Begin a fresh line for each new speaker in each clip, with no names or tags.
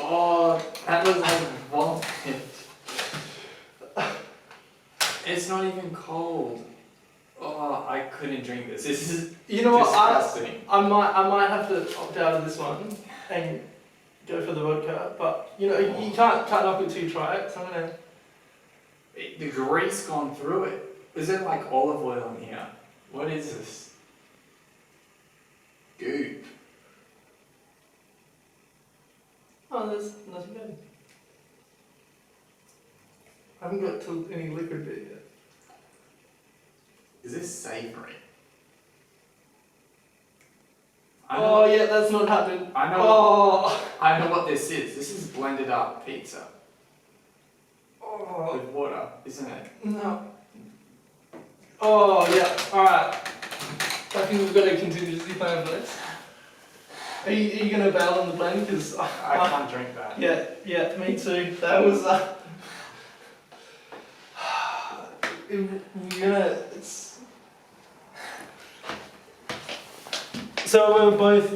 Oh, that was like vomit. It's not even cold. Oh, I couldn't drink this. This is
You know what?
disgusting.
I might have to opt out of this one and go for the vodka. But you know, you can't knock it till you try it. So I'm gonna.
The grease gone through it. Is it like olive oil in here? What is this? Goop.
Oh, there's nothing bad. I haven't got to any liquid bit yet.
Is this savoury?
Oh yeah, that's not happening.
I know.
Oh.
I know what this is. This is blended up pizza
Oh.
with water, isn't it?
No. Oh yeah. All right. I think we've got a contingency plan for this. Are you gonna bail on the blend? Because
I can't drink that.
Yeah, me too. That was it's. So we're both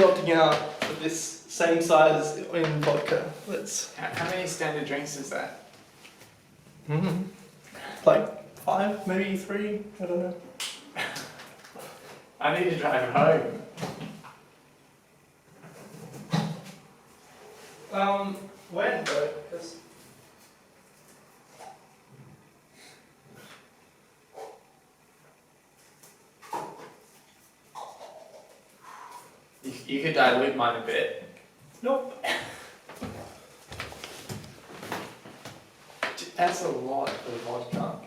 opting out for this same size in vodka. Let's.
How many standard drinks is that?
Like 5, maybe 3. I don't know.
I need to drive home.
When though? 'Cause
You could dilute mine a bit.
nope.
That's a lot of vodka.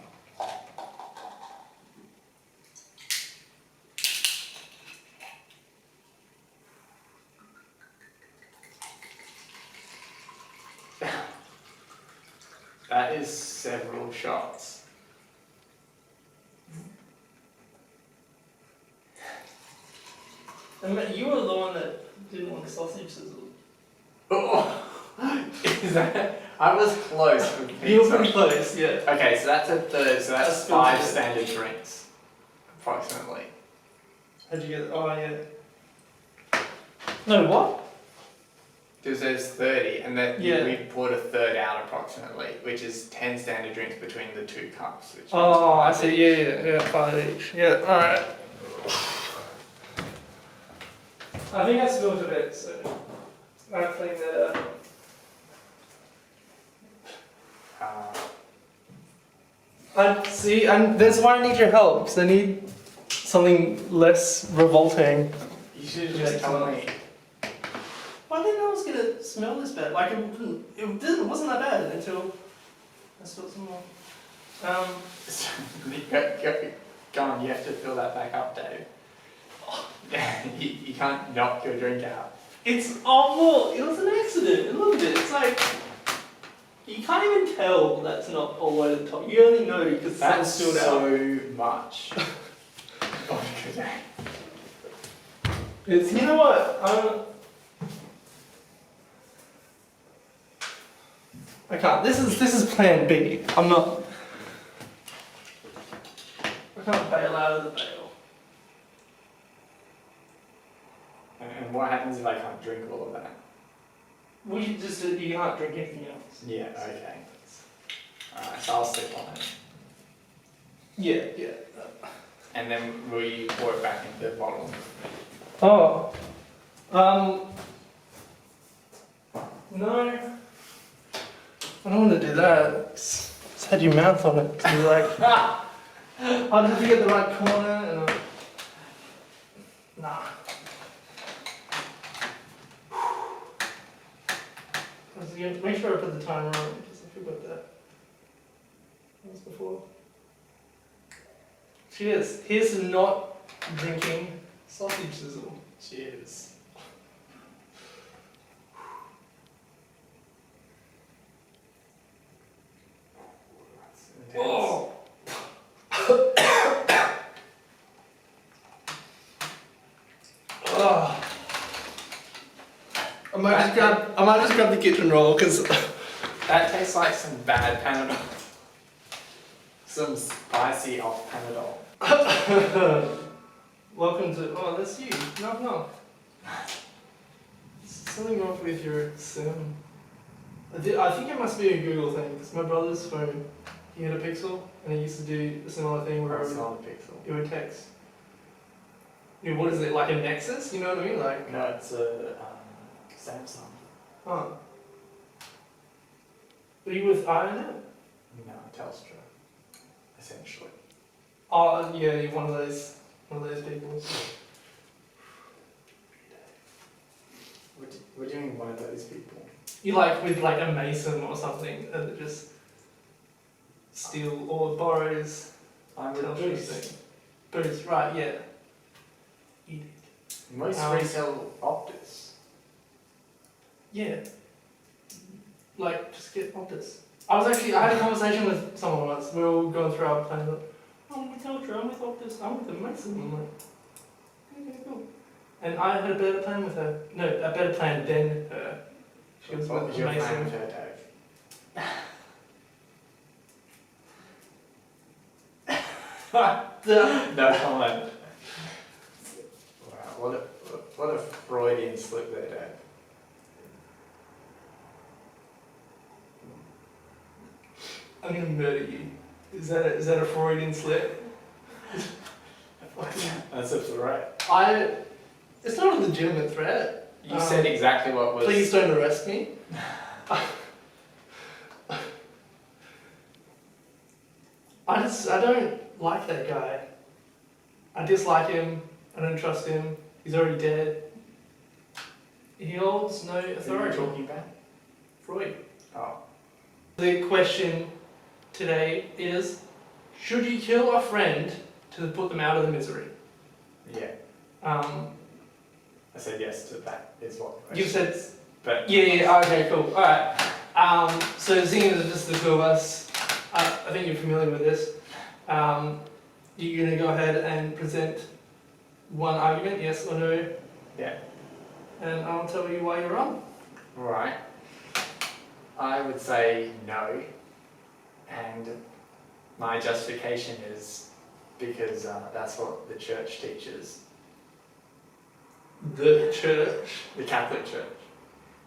That is several shots.
And you were the one that didn't want the sausage sizzle.
Oh, is that? I was close with pizza.
You were pretty close, yeah.
Okay, so that's a third. So that's
That's
5
good.
standard drinks, approximately.
How'd you get it? Oh yeah. No, what?
Because there's 30, and then
Yeah.
we poured a third out approximately, which is 10 standard drinks between the 2 cups. Which
Oh, I
means 5
see.
each.
Yeah, 5 each. Yeah, alright. I think I spilled a bit, so I'll clean that up. I see, and that's why I need your help, because I need something less revolting.
You should have just told me.
Well, I didn't know it was gonna smell this bad. Like it wasn't that bad until I spilled some more.
Go on, you have to fill that back up, Dave. You can't knock your drink out.
It's awful. It was an accident. Look at it. It's like you can't even tell that's not all the way to the top. You only know because
That's
spilled out.
so much. Vodka, Dave.
It's you know what? I can't. This is Plan B. I'm not. I can't bail out of the bail.
And what happens if I can't drink all of that?
Well, you can't drink anything else.
Yeah, okay. Alright, so I'll sip on it.
Yeah.
And then will you pour it back into the bottle?
Oh. No. I don't want to do that. It's had your mouth on it. To be like, I'd have to get the right corner and. Nah. Make sure I put the timer on because I forgot that. That was before. Cheers. Here's to not drinking sausage sizzle.
Cheers.
Oh. Oh. I might just grab the kitchen roll because
That tastes like some bad Panadol. Some spicy off Panadol.
welcome to that's you. Knock knock. something wrong with your sim. I think it must be a Google thing, because my brother's phone, he had a Pixel, and he used to do a similar thing where
It's not a pixel.
it would text. You know, what is it, like a Nexus? You know what I mean? Like,
No, it's a Samsung.
huh. Are you with iOnet?
No, Telstra. Essentially.
Oh, yeah, you're one of those people.
We're doing one of those people.
You like with like a Mason or something that just steal or borrows.
I'm with
Telstra
Boost.
thing. Boost, right? Yeah. Idiot.
Most resell Optus.
Yeah. Like, just get Optus. I had a conversation with someone once. We were all going through our plan. Like, oh, I'm with Telstra, I'm with Optus, I'm with the Mason. I'm like, okay, cool. And I had a better plan with her. No, a better plan than her. She was
What
with
was your plan
Mason.
with her, Dave? No comment. Wow, what a Freudian slip there, Dave.
I'm gonna murder you. Is that a Freudian slip?
That's a threat.
It's not a legitimate threat.
You said exactly what was.
Please don't arrest me. I don't like that guy. I dislike him. I don't trust him. He's already dead. He holds no
Who are you
authority.
talking about?
Freud.
Oh.
The question today is, should you kill a friend to put them out of the misery?
Yeah. I said yes to that. Is what the question
You said,
is. But
yeah, okay, cool. Alright. So seeing as it's just the two of us, I think you're familiar with this. You're going to go ahead and present one argument, yes or no,
Yeah.
and I'll tell you why you're wrong.
Right. I would say no, and my justification is because that's what the church teaches,
The church?
the Catholic Church.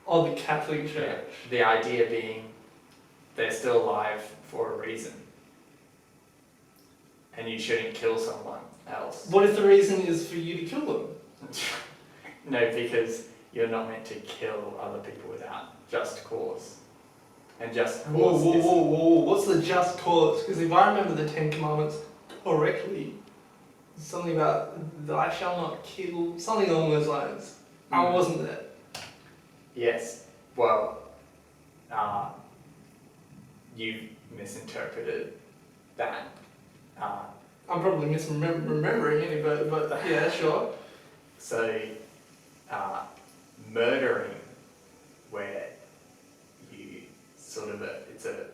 Oh, the Catholic Church.
The idea being they're still alive for a reason, and you shouldn't kill someone else.
What if the reason is for you to kill them?
No, because you're not meant to kill other people without just cause. And just cause
Whoa, what's the just cause? Because if I remember the Ten Commandments correctly, it's something about thou shalt not kill, something along those lines. I wasn't there.
Yes. Well, you misinterpreted that.
I'm probably misremembering it, but yeah, sure.
So, murdering, where you sort of it's a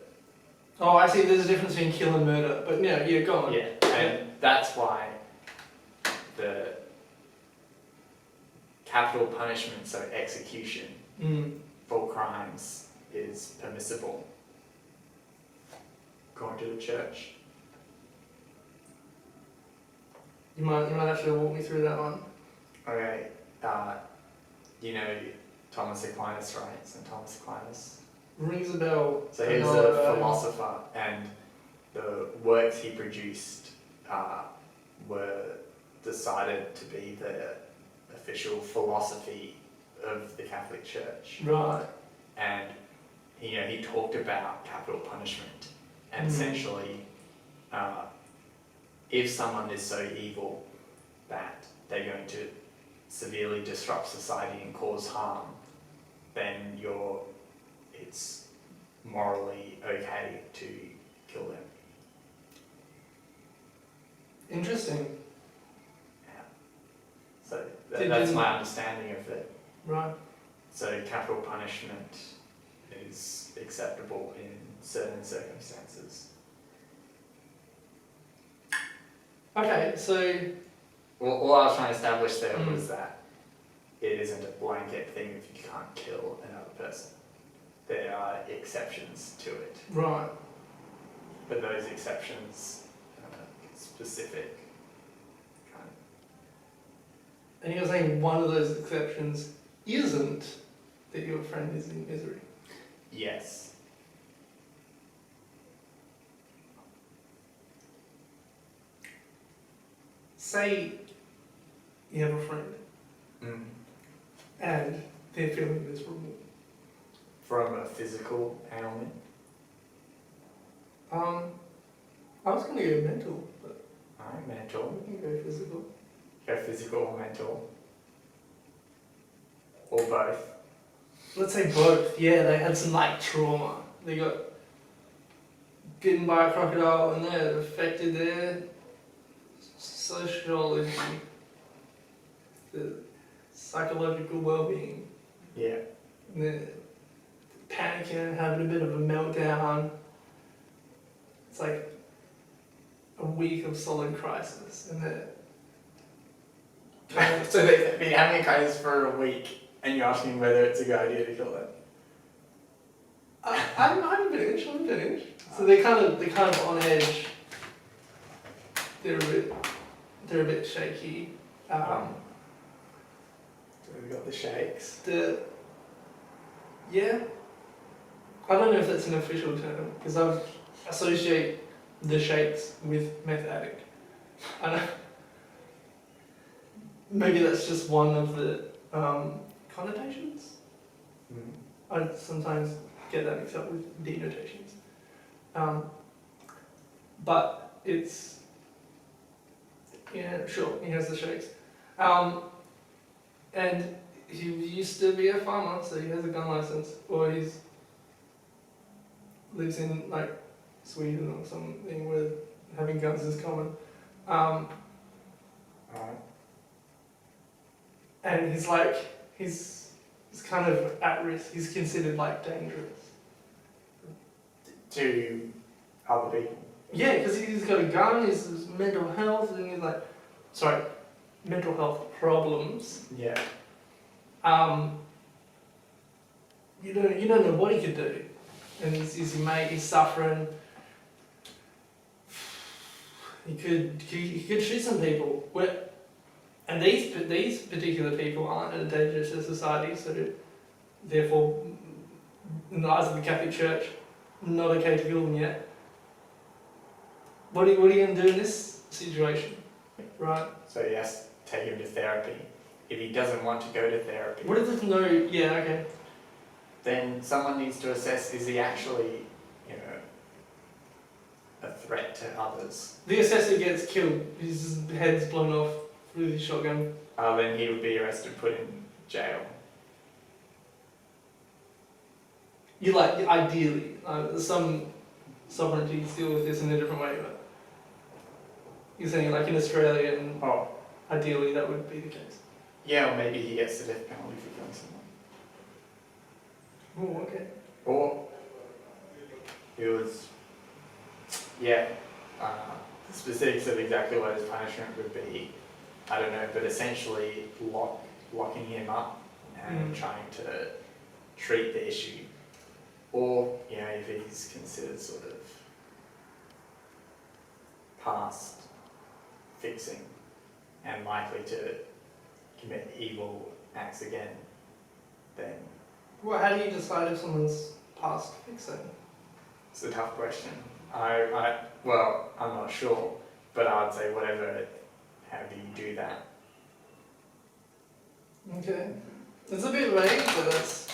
Oh, I see. There's a difference between kill and murder, but yeah, go on.
yeah, and that's why the capital punishment, so execution for crimes, is permissible according to the church.
You might have to walk me through that one.
Okay, you know Thomas Aquinas, right? St. Thomas Aquinas.
Rings a bell.
So he was a philosopher, and the works he produced were decided to be the official philosophy of the Catholic Church.
Right.
And he talked about capital punishment, and essentially, if someone is so evil that they're going to severely disrupt society and cause harm, then it's morally okay to kill them.
Interesting.
Yeah. So
Did
that's
you-
my understanding of it.
Right.
So capital punishment is acceptable in certain circumstances.
Okay, so
Well, all I was trying to establish there was that it isn't a blanket thing if you can't kill another person. There are exceptions to it,
right.
but those exceptions are specific.
And you're saying one of those exceptions isn't that your friend is in misery?
Yes.
Say you have a friend
Mm.
and they're feeling miserable.
From a physical ailment.
I was going to go mental, but
Alright, mental.
we can go physical.
Go physical or mental. Or both.
Let's say both. Yeah, they had some like trauma. They got bitten by a crocodile and that affected their sociology, the psychological well-being.
Yeah.
And they're panicking, having a bit of a meltdown. It's like a week of solid crisis, and they're kind of
So they've been having a crisis for a week, and you're asking whether it's a good idea to kill them.
I'm finished. So they're kind of on edge. They're a bit shaky.
So we've got the shakes.
Yeah. I don't know if that's an official term because I associate the shakes with meth addict. I know. Maybe that's just one of the connotations.
Mm.
I sometimes get that mixed up with denotations. But it's, yeah, sure, he has the shakes. And he used to be a farmer, so he has a gun license, or he's lives in like Sweden or something where having guns is common.
Alright.
And he's kind of at risk. He's considered like dangerous.
To other people.
Yeah, because he's got a gun, his mental health, and he's like, sorry, mental health problems.
Yeah.
You don't know what he could do, and he's your mate. He's suffering. He could shoot some people. And these particular people aren't a danger to society, so therefore, in the eyes of the Catholic Church, not okay to kill them yet. What are you going to do in this situation, right?
So yes, take him to therapy. If he doesn't want to go to therapy,
What if there's no? Yeah, okay.
then someone needs to assess, is he actually, a threat to others?
The assessor gets killed. His head's blown off with his shotgun.
Then he would be arrested, put in jail.
You ideally, some sovereignties deal with this in a different way, but you're saying like in Australia, and
Oh,
ideally that would be the case.
yeah, or maybe he gets the death penalty for killing someone.
Oh, okay.
Or it was, yeah, the specifics of exactly what his punishment would be, I don't know, but essentially locking him up and trying to treat the issue. Or, if he's considered sort of past fixing and likely to commit evil acts again, then
Well, how do you decide if someone's past fixing?
it's a tough question. Well, I'm not sure, but I would say how do you do that?
Okay. It's a bit vague, but it's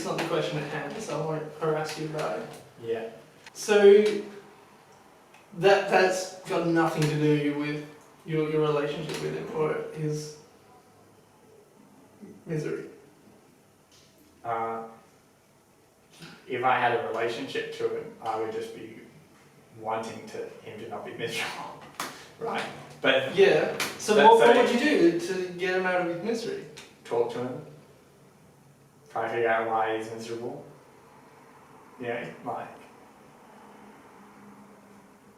not the question at hand, so I won't harass you about it.
Yeah.
So that's got nothing to do with your relationship with him or his misery.
If I had a relationship to him, I would just be wanting him to not be miserable, right? But
Yeah. So what would you do to get him out of his misery?
talk to him, try to figure out why he's miserable. Like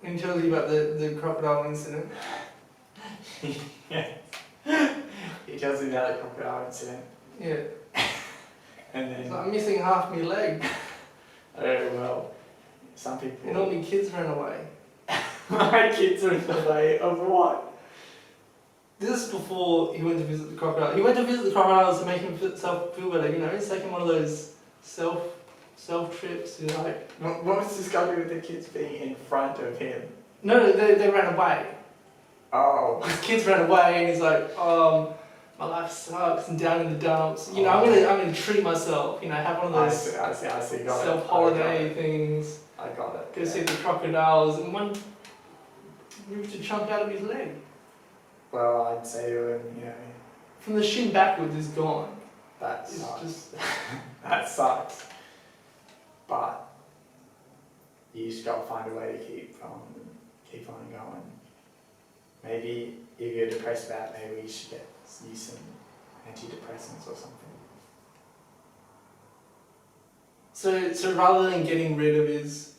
And he tells you about the crocodile incident.
yeah. He tells me about the crocodile incident,
Yeah.
and
It's
then
like, I'm missing half my leg,
some people.
and all my kids ran away.
My kids are in the way of what?
This is before he went to visit the crocodile. He went to visit the crocodiles to make himself feel better. You know, he's taking one of those self trips. You know, like
What was this guy doing with the kids being in front of him?
no, they ran away.
Oh.
His kids ran away, and he's like, my life sucks, and down in the dumps. You know, I'm gonna treat myself. You know, have one of those
I see. Got
self holiday things.
I got it.
Go see the crocodiles, and one ripped a chunk out of his leg.
Well, I'd say to him, you know,
From the shin backwards is gone.
that
It's
sucks.
just
That sucks. But you just gotta find a way to keep on going. Maybe if you're depressed about it, maybe you should use some antidepressants or something.
so rather than getting rid of his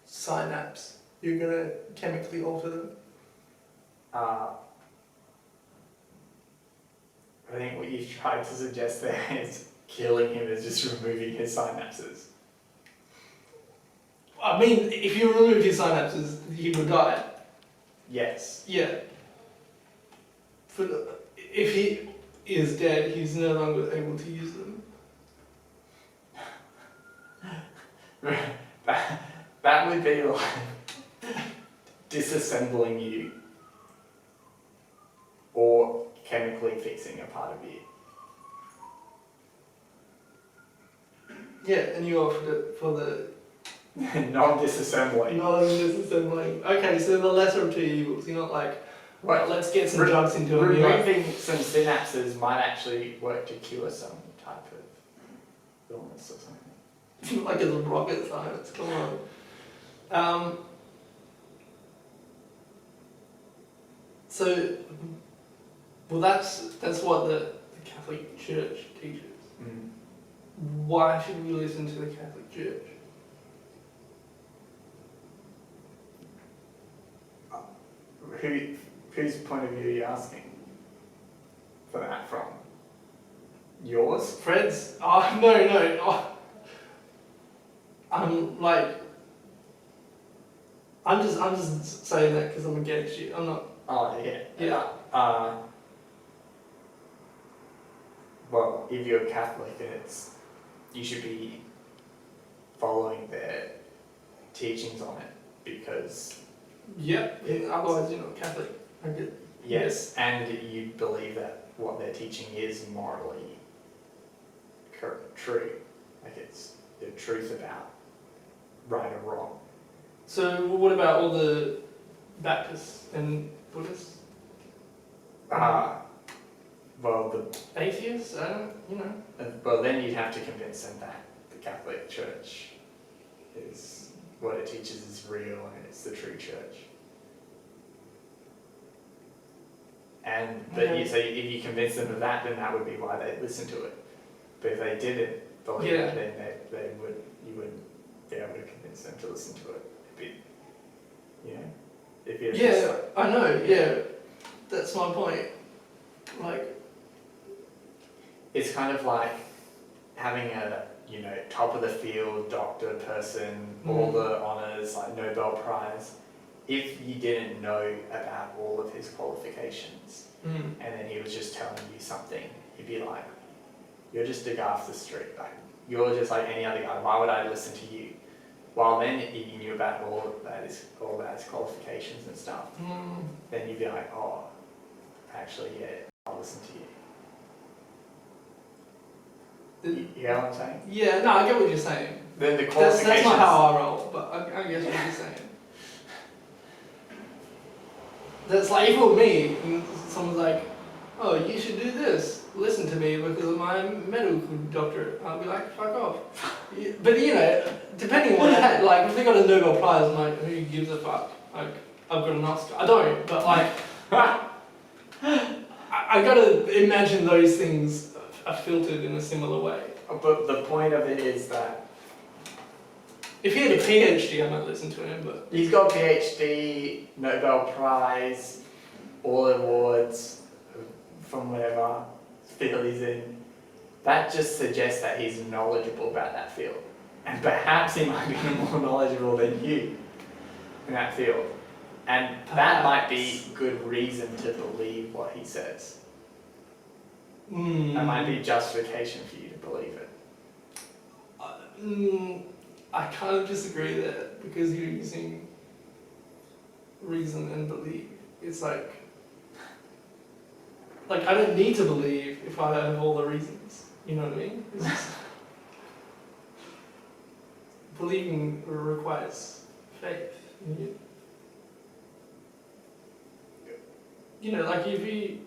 synapse, you're gonna chemically alter them.
I think what you've tried to suggest there is killing him is just removing his synapses.
I mean, if you removed his synapses, he would die.
Yes.
Yeah. If he is dead, he's no longer able to use them.
That would be like disassembling you or chemically fixing a part of you.
Yeah, and you offered it for the
Non-disassembling.
non-disassembling. Okay, so the lesser of two evils. You're not like,
Right.
let's get some drugs into him. You're like,
Removing some synapses might actually work to cure some type of illness or something.
like it's rocket science. Come on. So, well, that's what the Catholic Church teaches.
Mm.
Why should we listen to the Catholic Church?
Whose point of view are you asking for that from? Yours?
Fred's? Oh, no. Oh. I'm just saying that because I'm against you. I'm not.
Oh, yeah.
Yeah.
Well, if you're Catholic, you should be following their teachings on it because
Yep. Otherwise, you're not Catholic. I get.
yes, and you believe that what they're teaching is morally true, like it's the truth about right or wrong.
So, what about all the Baptists and Buddhists?
Well,
Atheists? I don't. You know.
well, then you'd have to convince them that the Catholic Church is what it teaches is real and it's the true church. But
Yeah.
so if you convince them of that, then that would be why they'd listen to it. But if they didn't believe
Yeah.
it, then you wouldn't be able to convince them to listen to it. It'd be, if you're just
Yeah, I know. Yeah, that's my point. Like,
it's kind of like having a top of the field doctor person, all the honours, like Nobel Prize. If you didn't know about all of his qualifications and then he was just telling you something, you'd be like, you're just a guy off the street, like you're just like any other guy, why would I listen to you? While then if you knew about all about his qualifications and stuff, then you'd be like, oh, actually yeah, I'll listen to you. You know what I'm saying?
Yeah, no, I get what you're saying.
Then the qualifications.
That's not how I roll, but I guess what you're saying. That's like if it were me, and someone's like, "Oh, you should do this. Listen to me because of my medical doctorate." I'll be like, "Fuck off." But depending on what I had, like if they got a Nobel Prize, I'm like, who gives a fuck? Like I've got an Oscar. I don't, but like, I gotta imagine those things are filtered in a similar way.
But the point of it is that
if he had a PhD, I might listen to him, but
he's got PhD, Nobel Prize, all awards from whatever field he's in. That just suggests that he's knowledgeable about that field. And perhaps he might be more knowledgeable than you in that field. And that might be
Perhaps.
good reason to believe what he says.
Mm.
That might be justification for you to believe it.
I kind of disagree there because you're using reason and belief. It's like I don't need to believe if I have all the reasons. You know what I mean? It's just, believing requires faith. You know, like if you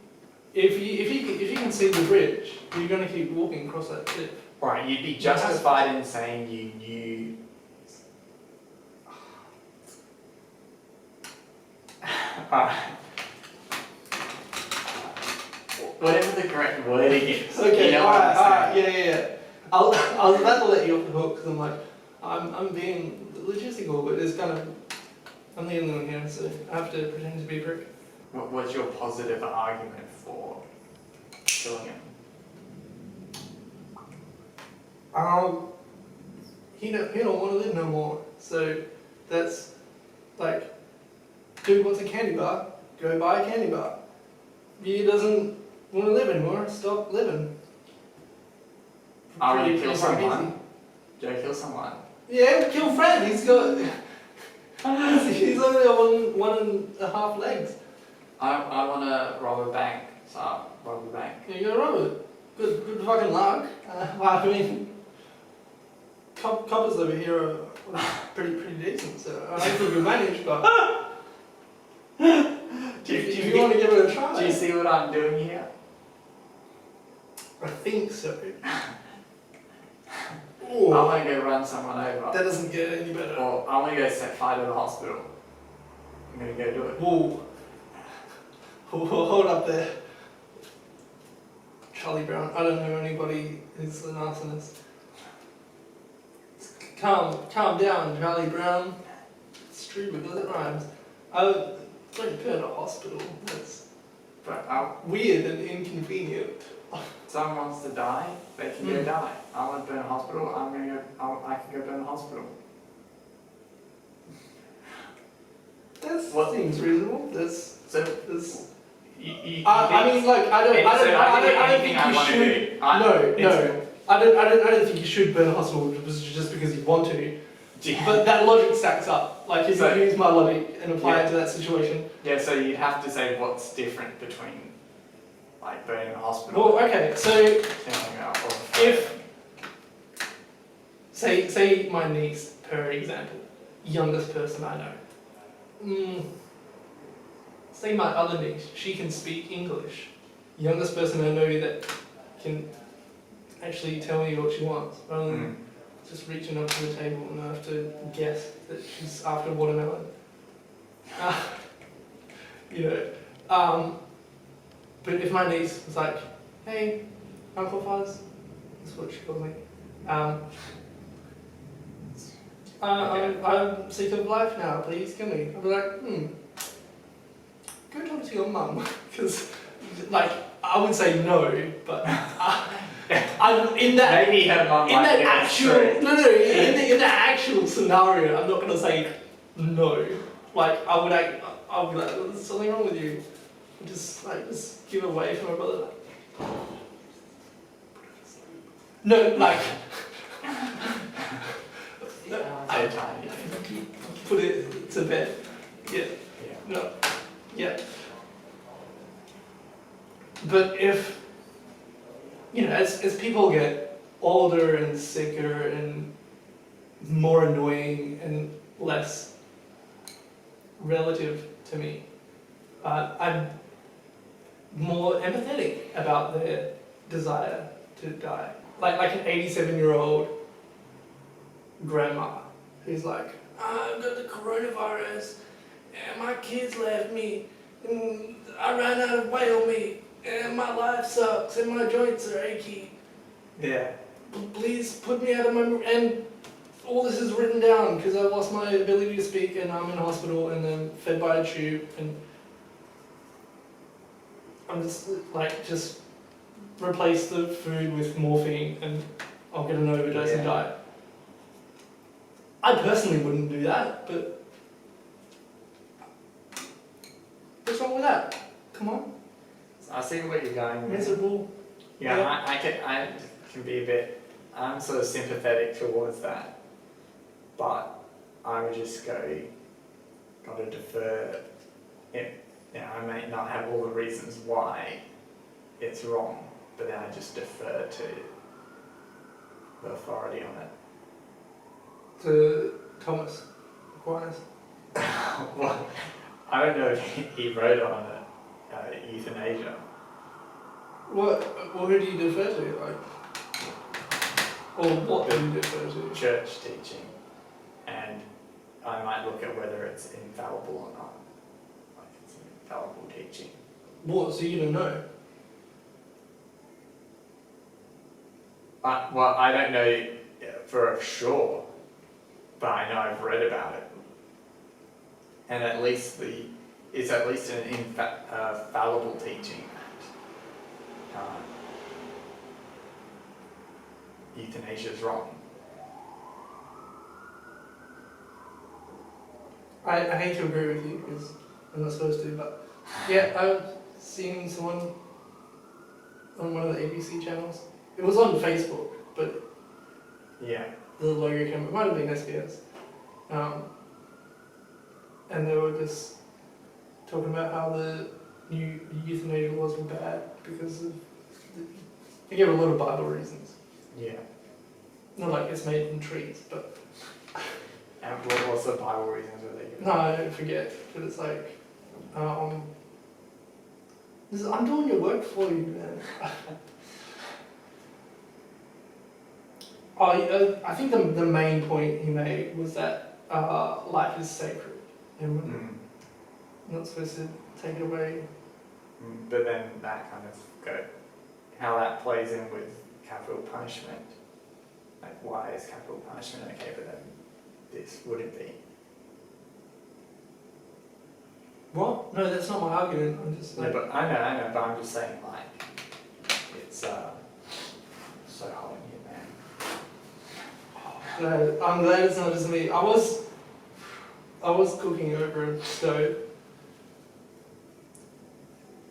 can see the bridge, you're gonna keep walking across that cliff.
Right, you'd be justified in saying you knew. Alright. Whatever the correct wording is.
Okay,
you know what I'm
alright,
saying?
yeah. I was about to let you off the hook because I'm like, I'm being logistical, but it's kind of, I'm the only one here, so I have to pretend to be a prick.
What was your positive argument for killing him?
He don't want to live no more. So that's like, dude wants a candy bar, go buy a candy bar. He doesn't want to live anymore, stop living.
I want to
Pretty
kill
fucking
someone.
easy.
Joe, kill someone.
Yeah, kill Fred. He's got. He's only got one and a half legs.
I want to rob a bank. So, rob a bank.
Yeah, you're right. Good fucking luck. I mean, coppers over here are pretty decent, so I don't think we manage, but if you want to give it a try.
Do you see what I'm doing here?
I think so.
I
Oh,
want to go run someone over.
that doesn't get any better.
Or I want to go set fire to the hospital. I'm going to go do it.
Whoa. Hold up there. Charlie Brown. I don't know anybody who's an arsonist. Calm down, Charlie Brown. It's true because it rhymes. Don't burn a hospital. That's
But
weird and inconvenient.
someone wants to die, they can go die. I want to burn a hospital, I can go burn a hospital.
That seems reasonable.
So,
I mean, like, I don't think you should. No. I don't think you should burn a hospital just because you want to. But that logic stacks up. Like, if you use my logic and apply it to that situation.
Yeah, so you'd have to say what's different between, like, burning a hospital.
Well, okay, so
Tearing out of,
if say my niece, per example, youngest person I know. Say my other niece, she can speak English. Youngest person I know that can actually tell me what she wants, rather than just reaching up to the table and I have to guess that she's after watermelon. But if my niece was like, hey, Uncle Fuzz, that's what she calls me. I'm sick of life now, please kill me. I'd be like, go talk to your mum. Because, like, I would say no, but I'm in that.
maybe her mum
In
might
that
get
actual,
straight.
in that actual scenario, I'm not gonna say no. Like, I'll be like, there's something wrong with you. Just give away from my brother. No, like,
So tiny.
put it to bed. Yeah.
Yeah.
No. Yeah. But if, as people get older and sicker and more annoying and less relative to me, I'm more empathetic about their desire to die. Like an 87-year-old grandma who's like, I've got the coronavirus, and my kids left me, and I ran out of whale meat, and my life sucks, and my joints are achy.
Yeah.
Please put me out of my... And all this is written down because I've lost my ability to speak, and I'm in hospital, and I'm fed by a tube, and I'm just replace the food with morphine, and I'll get an overdose and die. I personally wouldn't do that, but Come on,
I see where you're going with it.
miserable.
Yeah,
Yeah.
I can be a bit, I'm sort of sympathetic towards that, but I would just go, gotta defer it. You know, I may not have all the reasons why it's wrong, but then I just defer to the authority on it.
To Thomas Aquinas.
Well, I don't know if he wrote on it, euthanasia.
What? Well, who do you defer to? Like, or what do you defer to?
Church teaching, and I might look at whether it's infallible or not. Like it's an infallible teaching.
What? So you don't know?
Well, I don't know for sure, but I know I've read about it, and at least it's at least an infallible teaching that euthanasia is wrong.
I hate to agree with you because I'm not supposed to, but yeah, I've seen someone on one of the ABC channels. It was on Facebook, but
Yeah.
the logo came. It might have been SBS, and they were just talking about how the new euthanasia laws were bad because of. They gave a lot of Bible reasons.
Yeah.
Not like it's made from trees, but
And what's the Bible reasons that they give?
no, I forget. But it's like, I'm doing your work for you, man. I think the main point he made was that life is sacred, and we're not supposed to take it away.
But then that kind of how that plays in with capital punishment. Like, why is capital punishment okay, but then this wouldn't be?
What? No, that's not my argument. I'm just
No,
like,
but I know, but I'm just saying, like, it's so hot in here, man.
I'm glad it's not just me. I was cooking over a stove.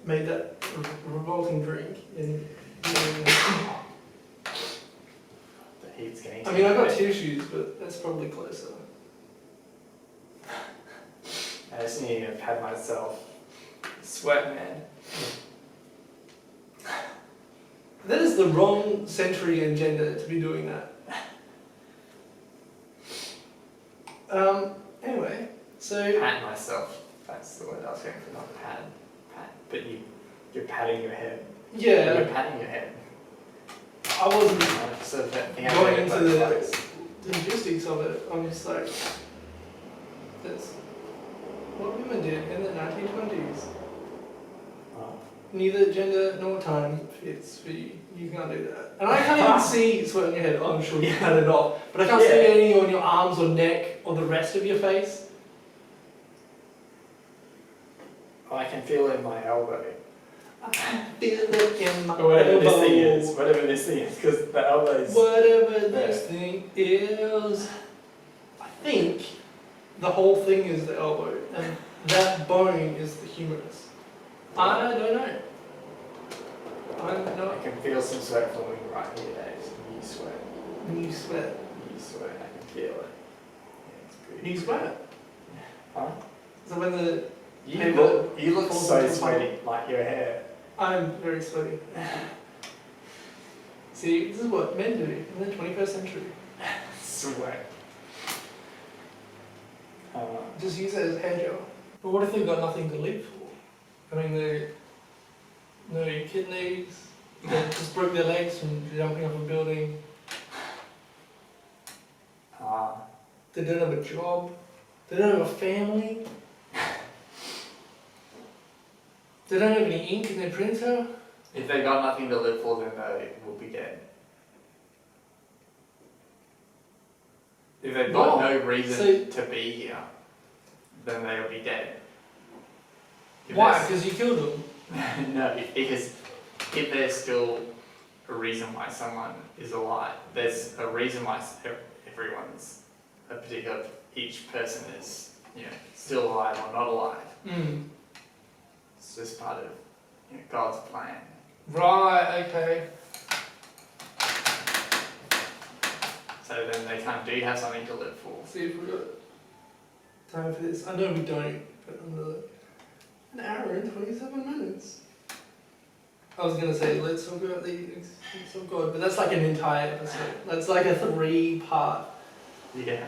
Made that revolting drink and
The heat's getting.
I mean, I got tissues, but that's probably closer.
I just need to pat myself. Sweat, man.
That is the wrong century and gender to be doing that. Anyway, so
Pat myself. That's the word I was going for, not pat. Pat. But you're patting your head.
yeah,
You're patting your head.
I wasn't
So that
going into the logistics of it. I'm just like, that's what women did in the 1920s. Neither gender nor time fits for you. You can't do that. And I can't even see sweat on your head. Oh, I'm sure you cut it off. But I can't see any on your arms or neck or the rest of your face.
I can feel it in my elbow.
I can feel it in my
Or whatever
elbow.
this thing is. Whatever this thing is. Because the elbow is.
Whatever this thing is. I think the whole thing is the elbow. And that bone is the humerus. I don't know. I'm
I
not.
can feel some sweat flowing right here, Dave. You sweat.
You sweat.
You sweat. I can feel it. Yeah, it's pretty.
You sweat.
Huh?
So when the
You look
falls
so
into
sweaty, like your hair.
I'm very sweaty. See, this is what men do in the 21st century.
Sweat.
Just use it as hair gel. But what if they've got nothing to live for? I mean, they no kidneys, they just broke their legs from jumping off a building, they don't have a job, they don't have a family, they don't have any ink in their printer.
If they got nothing to live for, then they will be dead. If they've got no reason to be here, then they will be dead. If
Why?
there's-
Because you killed them.
No, because if there's still a reason why someone is alive, there's a reason why everyone's a particular, each person is, still alive or not alive.
Mm.
It's It's just part of God's plan.
Right, okay.
So then they kind of do have something to live for.
See if we've got time for this. I know we don't, but an hour and 27 minutes. I was going to say, let's talk about the existence of God, but that's like an entire episode. That's like a 3-part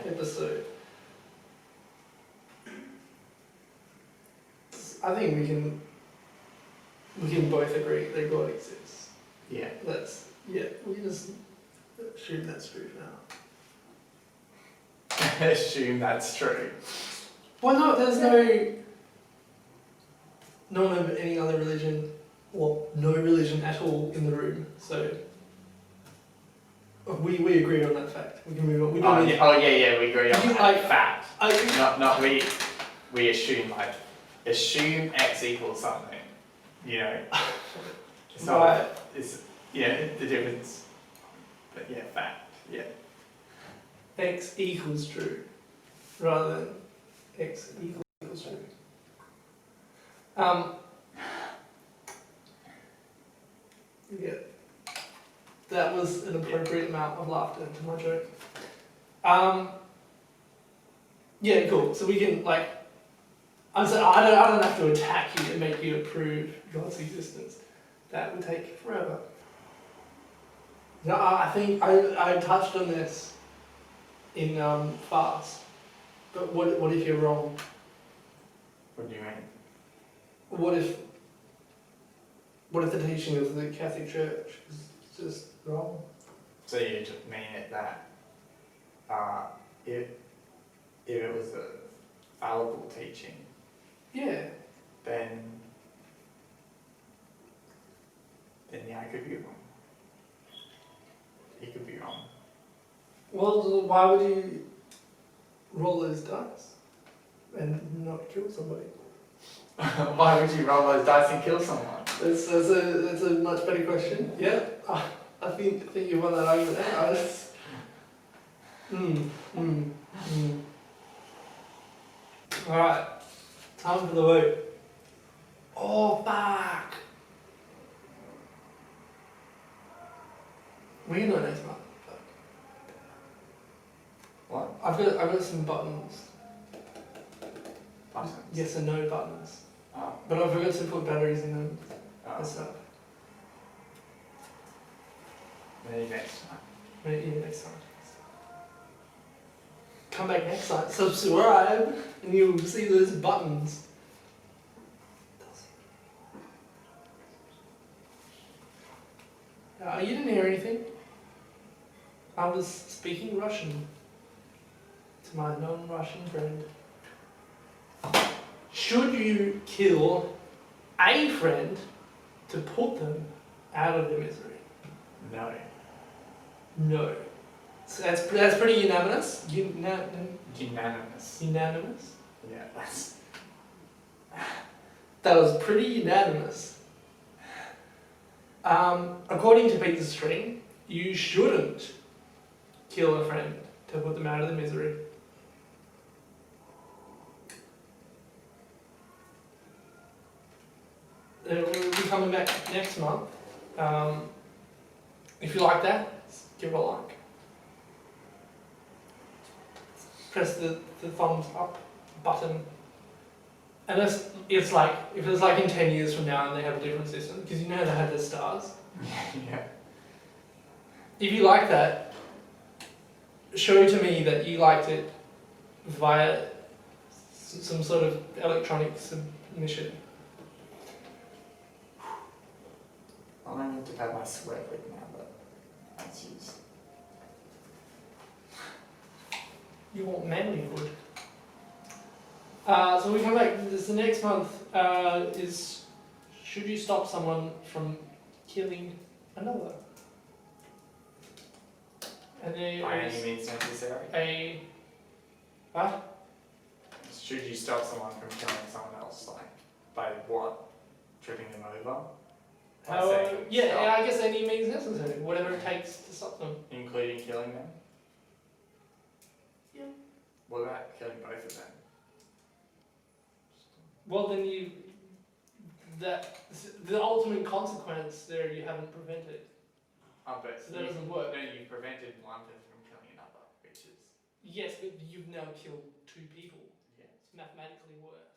episode. I think we can both agree that God exists.
Yeah.
We just assume that's true now.
Assume that's true.
Well, no, there's no one of any other religion, or no religion at all in the room, so we agree on that fact. We can move on. We don't need
We agree on that fact. Not we assume assume X equals something. It's not.
Right.
It's the difference. But fact. Yeah.
X equals true, rather than X equals true. That was an appropriate amount of laughter to my joke. Cool. So we can I don't have to attack you and make you approve God's existence. That would take forever. No, I think I touched on this in fast. But what if you're wrong?
What do you mean?
What if the teaching of the Catholic Church is just wrong?
So you just mean it that if it was a fallible teaching, then I could be wrong. He could be wrong.
Well, why would you roll those dice and not kill somebody?
Why would you roll those dice and kill someone?
That's a much better question. Yeah, I think you won that argument there. Alright, time for the vote. Oh, fuck! We can do it next month.
What?
I've got some buttons.
Buttons?
Yes and no buttons.
Oh.
But I forgot to put batteries in them
Oh.
and stuff.
Maybe next time.
Maybe next time. Come back next time, subscribe, and you'll see those buttons. You didn't hear anything. I was speaking Russian to my non-Russian friend. Should you kill a friend to put them out of their misery?
No.
No. So that's pretty unanimous.
Unanimous.
Unanimous.
Yeah, that's.
That was pretty unanimous. According to Peter's String, you shouldn't kill a friend to put them out of the misery. We'll be coming back next month. If you like that, give it a like. Press the thumbs up button. Unless it's like, if it's like in 10 years from now and they have a different system, because you know they have the stars.
Yeah.
If you like that, show to me that you liked it via some sort of electronic submission.
I don't need to have my sweat right now, but that's used.
You want manlyhood. So we come back. The next month is, should you stop someone from killing another? And there
By
is
any means necessary.
a what?
Should you stop someone from killing someone else, by what? Tripping them over? By saying stop,
I guess any means necessary. Whatever it takes to stop them.
including killing them?
Yeah.
What about killing both of them?
Well, then the ultimate consequence there you haven't prevented.
Oh, but
So that doesn't work.
No, you prevented one person from killing another, which is
Yes, but you've now killed 2 people.
yeah.
It's mathematically worse.